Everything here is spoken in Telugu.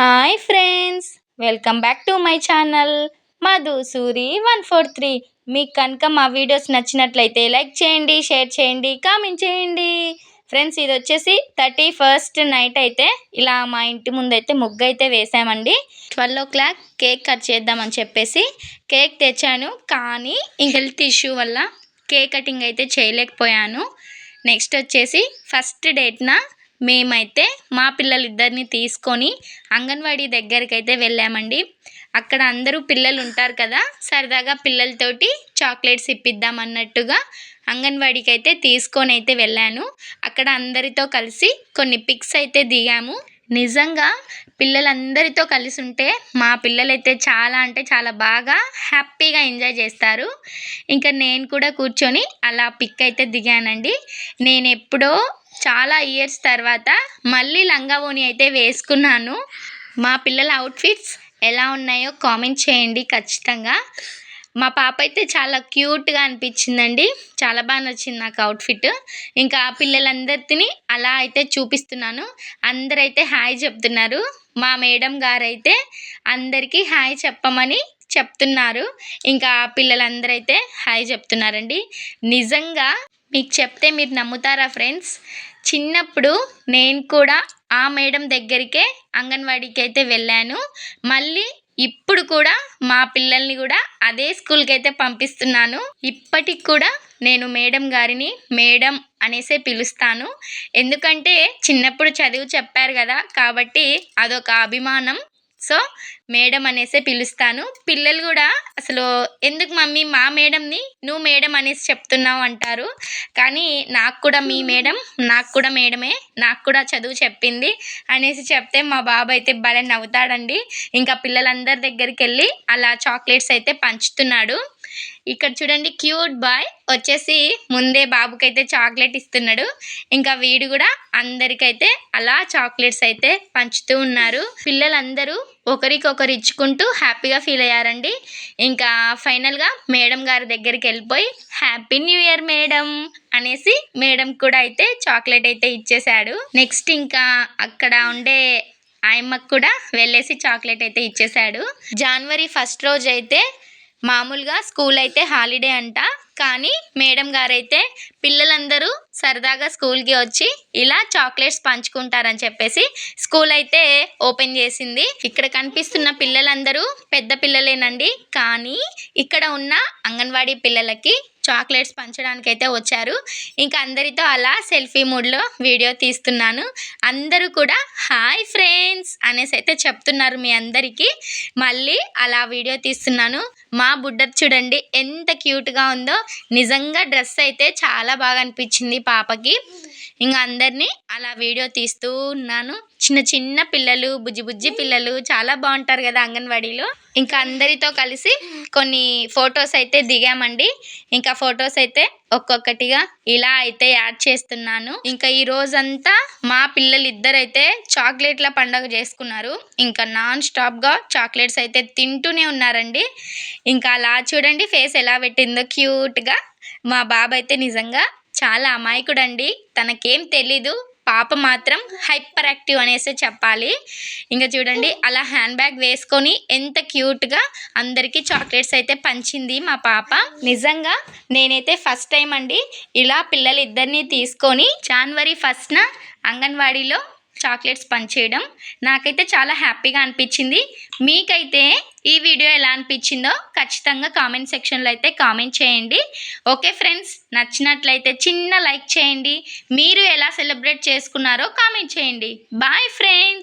Hi friends, welcome back to my channel Madhusuri 143. మీకు కనుక మా వీడియోస్ నచ్చినట్లయితే లైక్ చేయండి, షేర్ చేయండి, కామెంట్ చేయండి. ఫ్రెండ్స్, ఇది వచ్చేసి 31st నైట్ అయితే ఇలా మా ఇంటి ముందు అయితే ముగ్గు అయితే వేసామండి. 12 o'clock కేక్ కట్ చేద్దామని చెప్పేసి కేక్ తెచ్చాను, కానీ హెల్త్ ఇష్యూ వల్ల కేక్ కటింగ్ అయితే చేయలేకపోయాను. నెక్స్ట్ వచ్చేసి ఫస్ట్ డేట్న మేమైతే మా పిల్లలిద్దరిని తీసుకొని అంగన్వాడీ దగ్గరికి అయితే వెళ్ళామండి. అక్కడ అందరూ పిల్లలు ఉంటారు కదా, సరదాగా పిల్లలతోటి చాక్లెట్స్ ఇప్పిద్దాం అన్నట్టుగా అంగన్వాడీకి అయితే తీసుకొని అయితే వెళ్ళాను. అక్కడ అందరితో కలిసి కొన్ని పిక్స్ అయితే దిగాము. నిజంగా పిల్లలందరితో కలిసి ఉంటే మా పిల్లలైతే చాలా అంటే చాలా బాగా హ్యాపీగా ఎంజాయ్ చేస్తారు. ఇంకా నేను కూడా కూర్చొని అలా పిక్ అయితే దిగానండి. నేను ఎప్పుడో చాలా ఇయర్స్ తర్వాత మళ్ళీ లంగా ఓణి అయితే వేసుకున్నాను. మా పిల్లల అవుట్ఫిట్స్ ఎలా ఉన్నాయో కామెంట్ చేయండి ఖచ్చితంగా. మా పాప అయితే చాలా క్యూట్గా అనిపించిందండి, చాలా బాగా నచ్చింది నాకు అవుట్ఫిట్. ఇంకా పిల్లలందరినీ అలా అయితే చూపిస్తున్నాను. అందరైతే హాయ్ చెప్తున్నారు. మా మేడం గారు అయితే అందరికీ హాయ్ చెప్పమని చెప్తున్నారు. ఇంకా పిల్లలందరూ అయితే హాయ్ చెప్తున్నారండి. నిజంగా మీకు చెప్తే మీరు నమ్ముతారా ఫ్రెండ్స్, చిన్నప్పుడు నేను కూడా ఆ మేడం దగ్గరికే అంగన్వాడీకి అయితే వెళ్ళాను. మళ్ళీ ఇప్పుడు కూడా మా పిల్లల్ని కూడా అదే స్కూల్కి అయితే పంపిస్తున్నాను. ఇప్పటికి కూడా నేను మేడం గారిని మేడం అనేసే పిలుస్తాను. ఎందుకంటే చిన్నప్పుడు చదువు చెప్పారు కదా, కాబట్టి అదొక అభిమానం. సో మేడం అనేసే పిలుస్తాను. పిల్లలు కూడా అసలు ఎందుకు మమ్మీ మా మేడంని నువ్వు మేడం అనేసి చెప్తున్నావు అంటారు. కానీ నాకు కూడా మీ మేడం, నాకు కూడా మేడమే, నాకు కూడా చదువు చెప్పింది అనేసి చెప్తే మా బాబు అయితే భలే నవ్వుతాడండి. ఇంకా పిల్లలందరి దగ్గరికి వెళ్ళి అలా చాక్లెట్స్ అయితే పంచుతున్నాడు. ఇక్కడ చూడండి, క్యూట్ బాయ్ వచ్చేసి ముందే బాబుకైతే చాక్లెట్ ఇస్తున్నాడు. ఇంకా వీడు కూడా అందరికైతే అలా చాక్లెట్స్ అయితే పంచుతూ ఉన్నారు. పిల్లలందరూ ఒకరికొకరు ఇచ్చుకుంటూ హ్యాపీగా ఫీల్ అయ్యారండి. ఇంకా ఫైనల్గా మేడం గారి దగ్గరికి వెళ్ళిపోయి హ్యాపీ న్యూ ఇయర్ మేడం అనేసి మేడం కూడా అయితే చాక్లెట్ అయితే ఇచ్చేశాడు. నెక్స్ట్ ఇంకా అక్కడ ఉండే ఆయమ్మకు కూడా వెళ్ళేసి చాక్లెట్ అయితే ఇచ్చేశాడు. జనవరి 1st రోజు అయితే మామూలుగా స్కూల్ అయితే హాలిడే అంట, కానీ మేడం గారైతే పిల్లలందరూ సరదాగా స్కూల్కి వచ్చి ఇలా చాక్లెట్స్ పంచుకుంటారని చెప్పేసి స్కూల్ అయితే ఓపెన్ చేసింది. ఇక్కడ కనిపిస్తున్న పిల్లలందరూ పెద్ద పిల్లలేనండి, కానీ ఇక్కడ ఉన్న అంగన్వాడీ పిల్లలకి చాక్లెట్స్ పంచడానికి అయితే వచ్చారు. ఇంకా అందరితో అలా సెల్ఫీ మూడ్లో వీడియో తీస్తున్నాను. అందరూ కూడా హాయ్ ఫ్రెండ్స్ అనేసి అయితే చెప్తున్నారు మీ అందరికీ. మళ్ళీ అలా వీడియో తీస్తున్నాను. మా బుడ్డది చూడండి ఎంత క్యూట్గా ఉందో. నిజంగా డ్రెస్ అయితే చాలా బాగా అనిపించింది పాపకి. ఇంకా అందరినీ అలా వీడియో తీస్తూ ఉన్నాను. చిన్న చిన్న పిల్లలు, బుజ్జి బుజ్జి పిల్లలు చాలా బాగుంటారు కదా అంగన్వాడీలో. ఇంకా అందరితో కలిసి కొన్ని ఫొటోస్ అయితే దిగామండి. ఇంకా ఫొటోస్ అయితే ఒక్కొక్కటిగా ఇలా అయితే యాడ్ చేస్తున్నాను. ఇంకా ఈ రోజంతా మా పిల్లలు ఇద్దరైతే చాక్లెట్ల పండుగ చేసుకున్నారు. ఇంకా నాన్ స్టాప్గా చాక్లెట్స్ అయితే తింటూనే ఉన్నారండి. ఇంకా అలా చూడండి ఫేస్ ఎలా పెట్టిందో క్యూట్గా. మా బాబు అయితే నిజంగా చాలా అమాయకుడండి, తనకేం తెలీదు. పాప మాత్రం హైపర్ యాక్టివ్ అనేసి చెప్పాలి. ఇంకా చూడండి అలా హ్యాండ్ బ్యాగ్ వేసుకొని ఎంత క్యూట్గా అందరికీ చాక్లెట్స్ అయితే పంచింది మా పాప. నిజంగా నేనైతే ఫస్ట్ టైం అండి ఇలా పిల్లలిద్దరినీ తీసుకొని జనవరి 1st అంగన్వాడీలో చాక్లెట్స్ పంచేయడం. నాకైతే చాలా హ్యాపీగా అనిపించింది. మీకైతే ఈ వీడియో ఎలా అనిపించిందో ఖచ్చితంగా కామెంట్ సెక్షన్లో అయితే కామెంట్ చేయండి. ఓకే ఫ్రెండ్స్, నచ్చినట్లయితే చిన్న లైక్ చేయండి. మీరు ఎలా సెలబ్రేట్ చేసుకున్నారో కామెంట్ చేయండి. Bye friends.